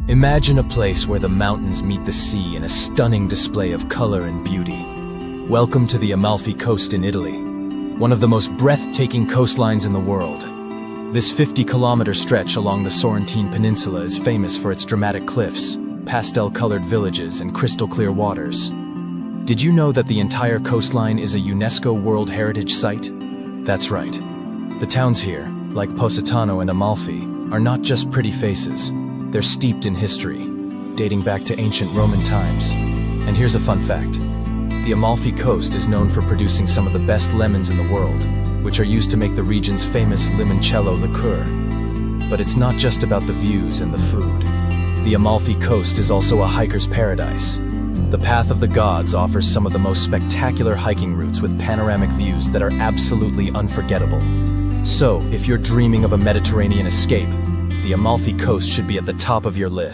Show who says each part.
Speaker 1: Imagine a place where the mountains meet the sea in a stunning display of color and beauty. Welcome to the Amalfi Coast in Italy, one of the most breathtaking coastlines in the world. This 50-kilometer stretch along the Sorrentine Peninsula is famous for its dramatic cliffs, pastel-colored villages, and crystal-clear waters. Did you know that the entire coastline is a UNESCO World Heritage Site? That's right. The towns here, like Positano and Amalfi, are not just pretty faces. They're steeped in history, dating back to ancient Roman times. And here's a fun fact. The Amalfi Coast is known for producing some of the best lemons in the world, which are used to make the region's famous limoncello liqueur. But it's not just about the views and the food. The Amalfi Coast is also a hiker's paradise. The Path of the Gods offers some of the most spectacular hiking routes with panoramic views that are absolutely unforgettable. So, if you're dreaming of a Mediterranean escape, the Amalfi Coast should be at the top of your list.